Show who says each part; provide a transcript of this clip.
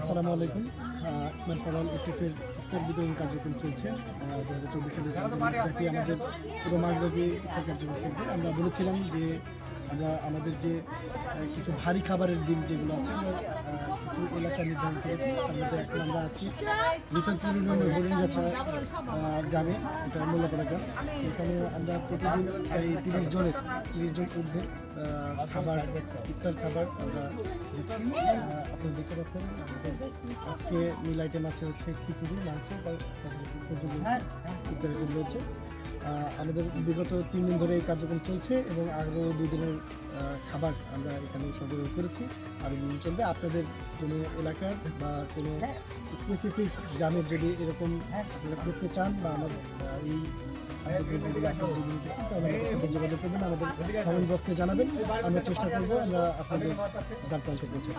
Speaker 1: আসসালামু আলাইকুম। ইসমাইল ফরওয়াল এসএফের ইফতার বিতরণ কার্যক্রম চলছে 2024 সালের ব্যাপী আমাদের পুরো মাসব্যাপী ইফতার কার্যক্রম চলছে। আমরা বলেছিলাম যে আমরা আমাদের যে কিছু ভারী খাবারের দিন যেগুলো আছে আমরা কিছু এলাকা নির্ধারণ করেছি। তার মধ্যে এখন আমরা আছি রিফাতপুর ইউনিয়নের হরিণগাছা গ্রামে, এটা মোল্লাপাড়া গ্রাম। এখানে আমরা প্রতিদিন প্রায় 30 জন ঊর্ধ্বে খাবার ইফতার খাবার আমরা দিচ্ছি। আপনারা দেখতে পাচ্ছেন আজকে মিল আইটেম আছে হচ্ছে খিচুড়ি, মাংস, ইত্যাদি রয়েছে। আমাদের বিগত 3 দিন ধরে এই কার্যক্রম চলছে এবং আরও 2 দিনের খাবার আমরা এখানে সরবরাহ করেছি। আর দিন চলবে। আপনাদের কোনো এলাকার বা কোনো স্পেসিফিক গ্রামের যদি এরকম আপনারা করতে চান বা আমার এই যোগাযোগ করবেন, আমাদের কমেন্ট বক্সে জানাবেন। আমরা চেষ্টা করবো আমরা আপনাদের দ্বার প্রান্তে পৌঁছে